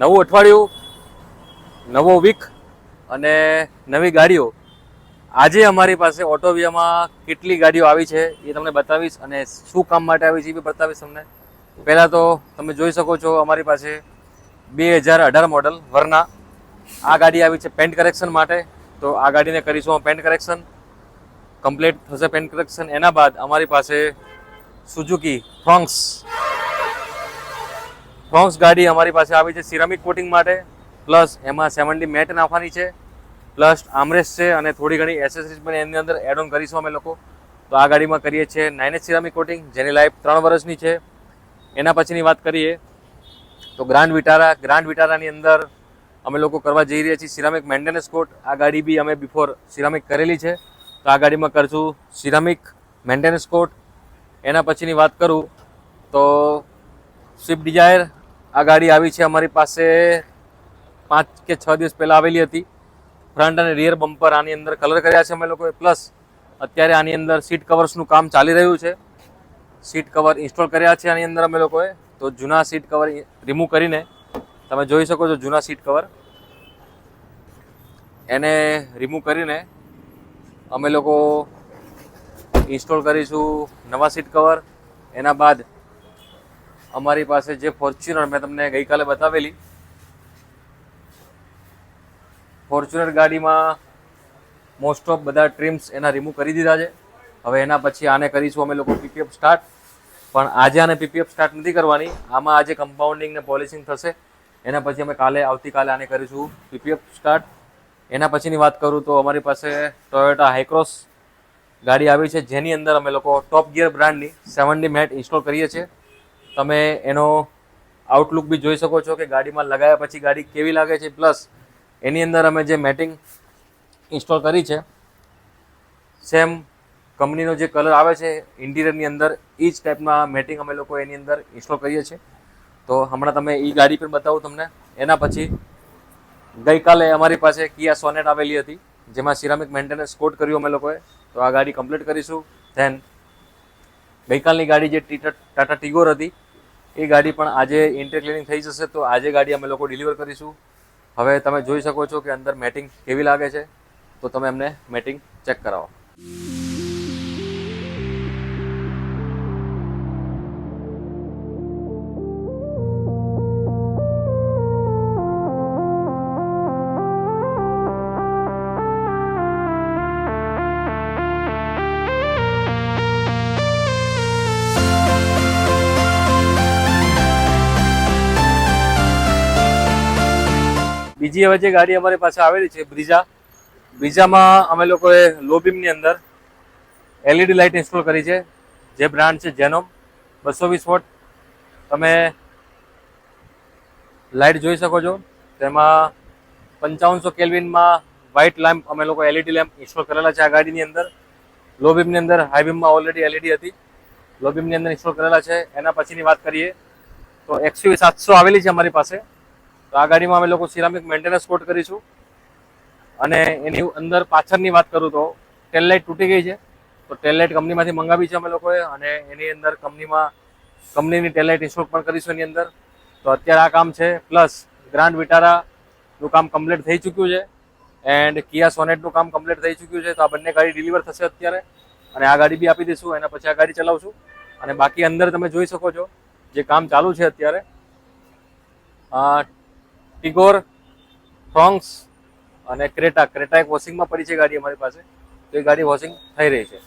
નવું અઠવાડિયું, નવો વીક અને નવી ગાડીઓ. આજે અમારી પાસે ઓટોવિયામાં કેટલી ગાડીઓ આવી છે એ તમને બતાવીશ અને શું કામ માટે આવી છે એ બી બતાવીશ તમને. પહેલાં તો તમે જોઈ શકો છો અમારી પાસે 2018 મોડલ વરના આ ગાડી આવી છે પેન્ટ કરેક્શન માટે. તો આ ગાડીને કરીશું પેન્ટ કરેક્શન, કમ્પ્લીટ થશે પેન્ટ કરેક્શન. એના બાદ અમારી પાસે સુઝુકી ફ્રોન્ક્સ ગાડી અમારી પાસે આવી છે સિરામિક કોટિંગ માટે, પ્લસ એમાં 70 મેટ નાખવાની છે, પ્લસ આમરેસ્ટ છે અને થોડી ઘણી એસેસરીઝ પણ એની અંદર એડ ઓન કરીશું અમે લોકો. તો આ ગાડીમાં કરીએ છીએ 9H સિરામિક કોટિંગ, જેની લાઈફ 3 વર્ષની છે. એના પછીની વાત કરીએ તો ગ્રાન્ડ વિટારાની અંદર અમે લોકો કરવા જઈ રહ્યા છીએ સિરામિક મેન્ટેનન્સ કોટ. આ ગાડી બી અમે બિફોર સિરામિક કરેલી છે, તો આ ગાડીમાં કરશું સિરામિક મેન્ટેનન્સ કોટ. એના પછીની વાત કરું તો સ્વિફ્ટ ડિઝાયર, આ ગાડી આવી છે અમારી પાસે 5 કે 6 દિવસ પહેલાં આવેલી હતી. ફ્રન્ટ અને રિયર બમ્પર આની અંદર કલર કર્યા છે અમે લોકોએ, પ્લસ અત્યારે આની અંદર સીટ કવર્સનું કામ ચાલી રહ્યું છે. સીટ કવર ઇન્સ્ટોલ કર્યા છે આની અંદર અમે લોકોએ. તો જૂના સીટ કવર રિમૂવ કરીને તમે જોઈ શકો છો, જૂના સીટ કવર એને રિમૂવ કરીને અમે લોકો ઇન્સ્ટોલ કરીશું નવા સીટ કવર. એના બાદ અમારી પાસે જે ફોર્ચ્યુનર મેં તમને ગઈકાલે બતાવેલી, ફોર્ચ્યુનર ગાડીમાં મોસ્ટ ઓફ બધા ટ્રીમ્સ એના રિમૂવ કરી દીધા છે. હવે એના પછી આને કરીશું અમે લોકો પીપીએફ સ્ટાર્ટ. પણ આજે આને પીપીએફ સ્ટાર્ટ નથી કરવાની, આમાં આજે કમ્પાઉન્ડિંગ ને પોલિશિંગ થશે. એના પછી અમે આવતીકાલે આને કરીશું પીપીએફ સ્ટાર્ટ. એના પછીની વાત કરું તો અમારી પાસે ટોયોટા હાઈક્રોસ ગાડી આવી છે, જેની અંદર અમે લોકો ટોપ ગિયર બ્રાન્ડની 70 મેટ ઇન્સ્ટોલ કરીએ છીએ. તમે એનો આઉટલુક બી જોઈ શકો છો કે ગાડીમાં લગાવ્યા પછી ગાડી કેવી લાગે છે. પ્લસ એની અંદર અમે જે મેટિંગ ઇન્સ્ટોલ કરી છે, સેમ કંપનીનો જે કલર આવે છે ઇન્ટિરિયરની અંદર, એ જ ટાઈપના મેટિંગ અમે લોકો એની અંદર ઇન્સ્ટોલ કરીએ છીએ. તો હમણાં તમે એ ગાડી પણ બતાવું તમને. એના પછી ગઈકાલે અમારી પાસે કિયા સોનેટ આવેલી હતી, જેમાં સિરામિક મેન્ટેનન્સ કોટ કર્યું અમે લોકોએ. તો આ ગાડી કમ્પ્લીટ કરીશું. ધેન ગઈકાલની ગાડી જે ટાટા ટિગોર હતી, એ ગાડી પણ આજે ઇન્ટેરિયર ક્લિનિંગ થઈ જશે. તો આજે ગાડી અમે લોકો ડિલિવર કરીશું. હવે તમે જોઈ શકો છો કે અંદર મેટિંગ કેવી લાગે છે, તો તમે એમને મેટિંગ ચેક કરાવો. બીજી હવે જે ગાડી અમારી પાસે આવેલી છે બ્રીઝામાં અમે લોકોએ લો બીમની અંદર એલઈડી લાઇટ ઇન્સ્ટોલ કરી છે, જે બ્રાન્ડ છે જેનોમ 220 વોટ. તમે લાઇટ જોઈ શકો છો, તેમાં 5500 કેલ્વિનમાં વ્હાઇટ લેમ્પ અમે લોકો એલઈડી લેમ્પ ઇન્સ્ટોલ કરેલા છે આ ગાડીની અંદર. લો બીમની અંદર, હાઈ બીમમાં ઓલરેડી એલઈડી હતી, લો બીમની અંદર ઇન્સ્ટોલ કરેલા છે. એના પછીની વાત કરીએ તો XUV 700 આવેલી છે અમારી પાસે. તો આ ગાડીમાં અમે લોકો સિરામિક મેન્ટેનન્સ કોટ કરીશું. અને એની અંદર પાછળની વાત કરું તો ટેલ લાઇટ તૂટી ગઈ છે, તો ટેલ લાઇટ કંપનીમાંથી મંગાવી છે અમે લોકોએ, અને એની અંદર કંપનીની ટેલ લાઇટ ઇન્સ્ટોલ પણ કરીશું એની અંદર. તો અત્યારે આ કામ છે. પ્લસ ગ્રાન્ડ વિટારાનું કામ કમ્પ્લીટ થઈ ચૂક્યું છે, એન્ડ કિયા સોનેટનું કામ કમ્પ્લીટ થઈ ચૂક્યું છે. તો આ બંને ગાડી ડિલિવર થશે અત્યારે, અને આ ગાડી બી આપી દઈશું. એના પછી આ ગાડી ચલાવશું. અને બાકી અંદર તમે જોઈ શકો છો જે કામ ચાલુ છે અત્યારે. ટિગોર, ફ્રોન્ક્સ અને ક્રેટા એક વોશિંગમાં પડી છે ગાડી અમારી પાસે. તો એ ગાડી વોશિંગ થઈ રહી છે.